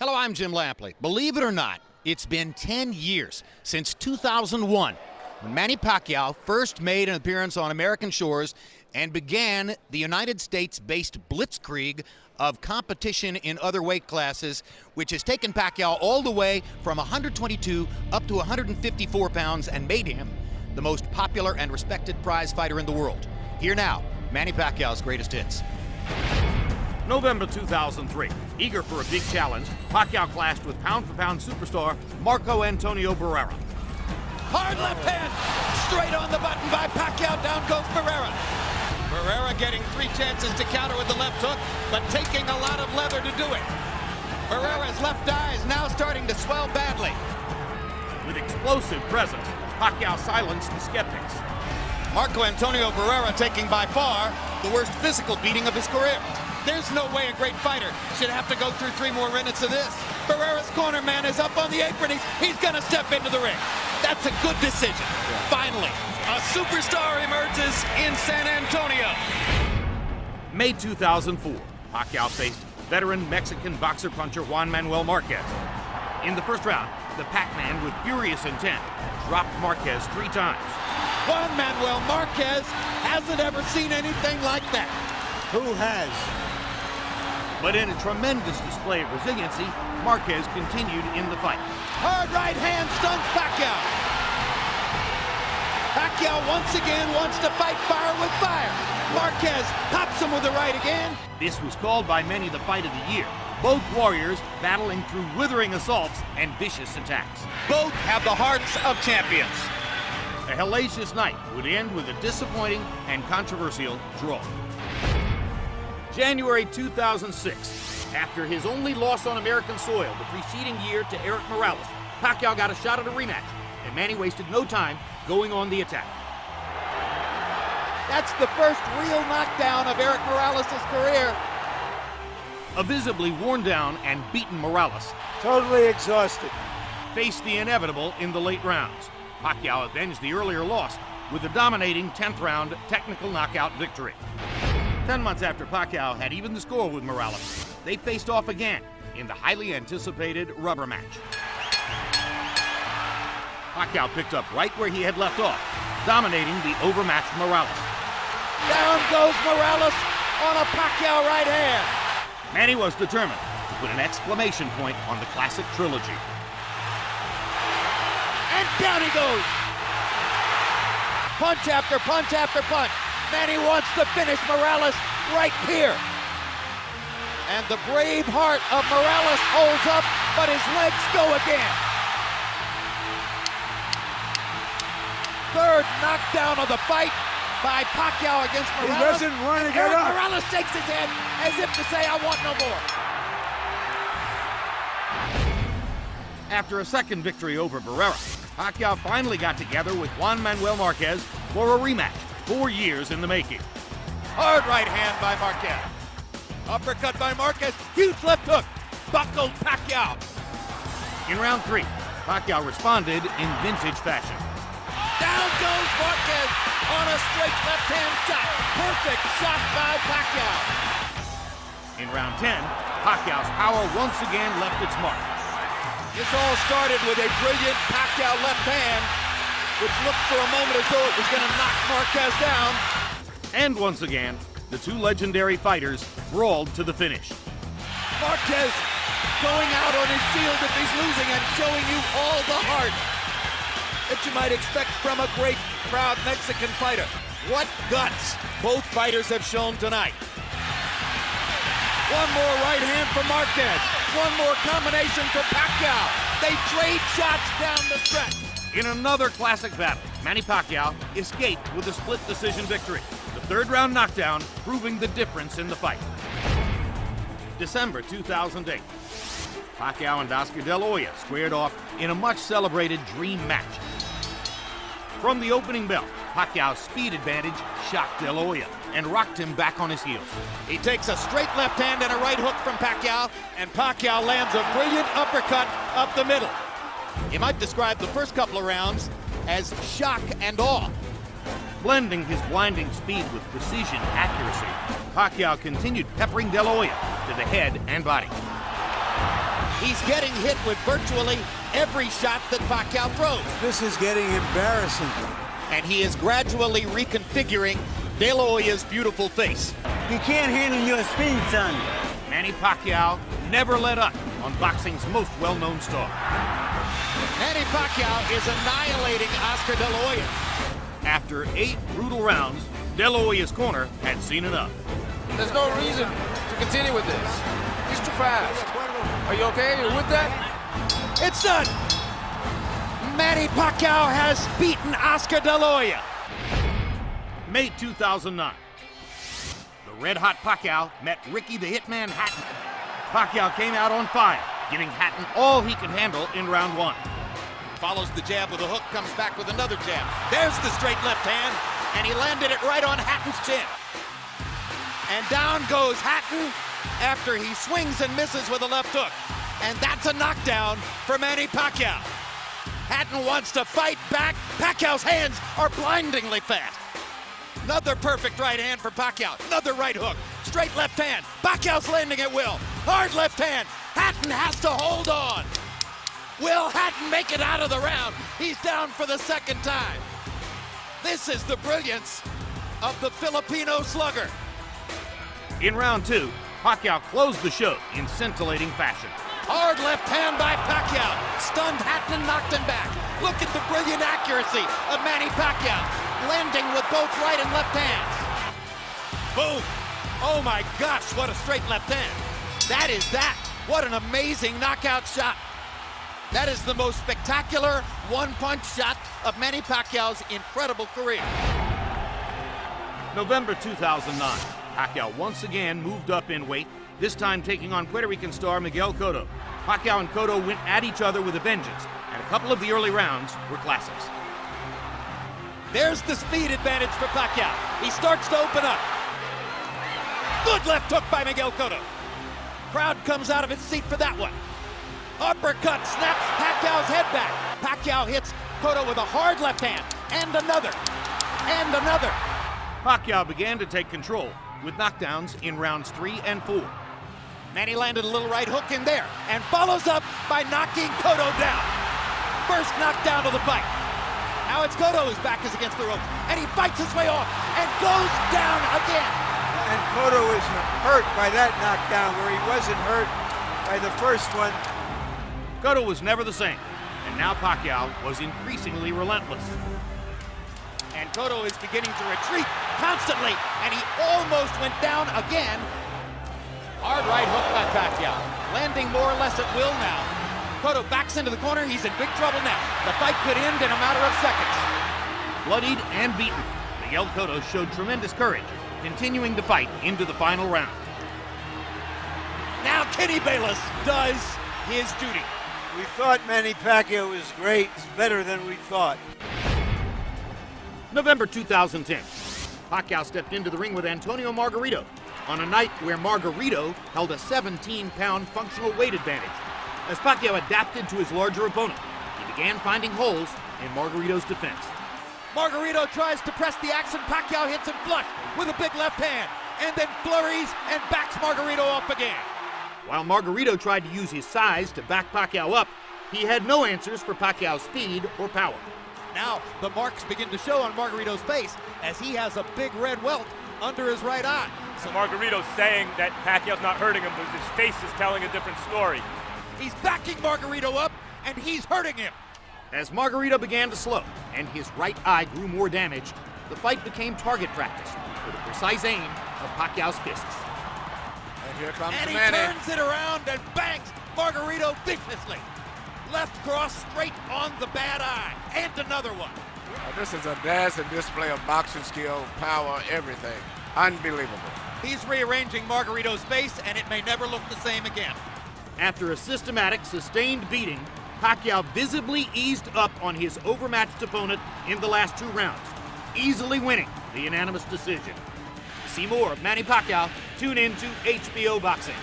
Hello, I'm Jim Lampley. Believe it or not, it's been 10 years since 2001 when Manny Pacquiao first made an appearance on American shores and began the United States-based blitzkrieg of competition in other weight classes, which has taken Pacquiao all the way from 122 up to 154 pounds and made him the most popular and respected prize fighter in the world. Here now, Manny Pacquiao's greatest hits. November 2003. Eager for a big challenge, Pacquiao clashed with pound-for-pound superstar Marco Antonio Barrera. Hard left hand, straight on the button by Pacquiao, down goes Barrera. Barrera getting 3 chances to counter with the left hook, but taking a lot of leather to do it. Barrera's left eye is now starting to swell badly. With explosive presence, Pacquiao silenced the skeptics. Marco Antonio Barrera taking by far the worst physical beating of his career. There's no way a great fighter should have to go through 3 more minutes of this. Barrera's corner man is up on the apron. He's going to step into the ring. That's a good decision. Finally, a superstar emerges in San Antonio. May 2004, Pacquiao faced veteran Mexican boxer-puncher Juan Manuel Marquez. In the first round, the Pac-Man with furious intent dropped Marquez 3 times. Juan Manuel Marquez hasn't ever seen anything like that. Who has? But in a tremendous display of resiliency, Marquez continued in the fight. Hard right hand stuns Pacquiao. Pacquiao once again wants to fight fire with fire. Marquez pops him with the right again. This was called by many the fight of the year. Both warriors battling through withering assaults and vicious attacks. Both have the hearts of champions. A hellacious night would end with a disappointing and controversial draw. January 2006. After his only loss on American soil the preceding year to Eric Morales, Pacquiao got a shot at a rematch, and Manny wasted no time going on the attack. That's the first real knockdown of Eric Morales' career. A visibly worn down and beaten Morales Totally exhausted. faced the inevitable in the late rounds. Pacquiao avenged the earlier loss with a dominating 10th round technical knockout victory. 10 months after Pacquiao had evened the score with Morales, they faced off again in the highly anticipated rubber match. Pacquiao picked up right where he had left off, dominating the overmatched Morales. Down goes Morales on a Pacquiao right hand. Manny was determined to put an exclamation point on the classic trilogy. And down he goes. Punch after punch after punch. Manny wants to finish Morales right here. And the brave heart of Morales holds up, but his legs go again. Third knockdown of the fight by Pacquiao against Morales. He doesn't want to get Eric up. Morales shakes his head as if to say, I want no more. After a second victory over Barrera, Pacquiao finally got together with Juan Manuel Marquez for a rematch, 4 years in the making. Hard right hand by Marquez. Uppercut by Marquez. Huge left hook. Buckled Pacquiao. In round 3, Pacquiao responded in vintage fashion. Down goes Marquez on a straight left hand shot. Perfect shot by Pacquiao. In round 10, Pacquiao's power once again left its mark. This all started with a brilliant Pacquiao left hand, which looked for a moment as though it was going to knock Marquez down. And once again, the two legendary fighters brawled to the finish. Marquez going out on his shield if he's losing and showing you all the heart that you might expect from a great, proud Mexican fighter. What guts both fighters have shown tonight. One more right hand for Marquez. One more combination for Pacquiao. They trade shots down the stretch. In another classic battle, Manny Pacquiao escaped with a split decision victory. The 3rd round knockdown proving the difference in the fight. December 2008. Pacquiao and Oscar De La Hoya squared off in a much celebrated dream match. From the opening bell, Pacquiao's speed advantage shocked De La Hoya and rocked him back on his heels. He takes a straight left hand and a right hook from Pacquiao, and Pacquiao lands a brilliant uppercut up the middle. You might describe the first couple of rounds as shock and awe. Blending his blinding speed with precision accuracy, Pacquiao continued peppering De La Hoya to the head and body. He's getting hit with virtually every shot that Pacquiao throws. This is getting embarrassing. And he is gradually reconfiguring De La Hoya's beautiful face. You can't handle your speed, son. Manny Pacquiao never let up on boxing's most well-known star. Manny Pacquiao is annihilating Oscar De La Hoya. After 8 brutal rounds, De La Hoya's corner had seen enough. There's no reason to continue with this. He's too fast. Are you okay? You with that? It's done. Manny Pacquiao has beaten Oscar De La Hoya. May 2009. The red-hot Pacquiao met Ricky the Hitman Hatton. Pacquiao came out on fire, giving Hatton all he could handle in round 1. Follows the jab with a hook, comes back with another jab. There's the straight left hand, and he landed it right on Hatton's chin. And down goes Hatton after he swings and misses with a left hook. And that's a knockdown for Manny Pacquiao. Hatton wants to fight back. Pacquiao's hands are blindingly fast. Another perfect right hand for Pacquiao. Another right hook. Straight left hand. Pacquiao's landing at will. Hard left hand. Hatton has to hold on. Will Hatton make it out of the round? He's down for the second time. This is the brilliance of the Filipino slugger. In round 2, Pacquiao closed the show in scintillating fashion. Hard left hand by Pacquiao. Stunned Hatton and knocked him back. Look at the brilliant accuracy of Manny Pacquiao. Landing with both right and left hands. Boom. Oh my gosh, what a straight left hand. That is that. What an amazing knockout shot. That is the most spectacular one-punch shot of Manny Pacquiao's incredible career. November 2009, Pacquiao once again moved up in weight, this time taking on Puerto Rican star Miguel Cotto. Pacquiao and Cotto went at each other with a vengeance, and a couple of the early rounds were classics. There's the speed advantage for Pacquiao. He starts to open up. Good left hook by Miguel Cotto. Crowd comes out of its seat for that one. Uppercut snaps Pacquiao's head back. Pacquiao hits Cotto with a hard left hand, and another, and another. Pacquiao began to take control with knockdowns in rounds 3 and 4. Manny landed a little right hook in there, and follows up by knocking Cotto down. First knockdown of the fight. Now it's Cotto whose back is against the rope, and he fights his way off, and goes down again. And Cotto is hurt by that knockdown where he wasn't hurt by the first one. Cotto was never the same, and now Pacquiao was increasingly relentless. And Cotto is beginning to retreat constantly, and he almost went down again. Hard right hook by Pacquiao, landing more or less at will now. Cotto backs into the corner, he's in big trouble now. The fight could end in a matter of seconds. Bloodied and beaten, Miguel Cotto showed tremendous courage, continuing to fight into the final round. Now Kenny Bayless does his duty. We thought Manny Pacquiao was great. It's better than we thought. November 2010, Pacquiao stepped into the ring with Antonio Margarito on a night where Margarito held a 17-pound functional weight advantage. As Pacquiao adapted to his larger opponent, he began finding holes in Margarito's defense. Margarito tries to press the action. Pacquiao hits him flush with a big left hand, and then flurries and backs Margarito off again. While Margarito tried to use his size to back Pacquiao up, he had no answers for Pacquiao's speed or power. Now the marks begin to show on Margarito's face as he has a big red welt under his right eye. So Margarito's saying that Pacquiao's not hurting him, but his face is telling a different story. He's backing Margarito up, and he's hurting him. As Margarito began to slow and his right eye grew more damaged, the fight became target practice with a precise aim of Pacquiao's fists. And here comes And he Manny. turns it around and bangs Margarito viciously. Left cross straight on the bad eye, and another one. This is a dazzling display of boxing skill, power, everything. Unbelievable. He's rearranging Margarito's face, and it may never look the same again. After a systematic, sustained beating, Pacquiao visibly eased up on his overmatched opponent in the last 2 rounds, easily winning the unanimous decision. To see more of Manny Pacquiao, tune in to HBO Boxing.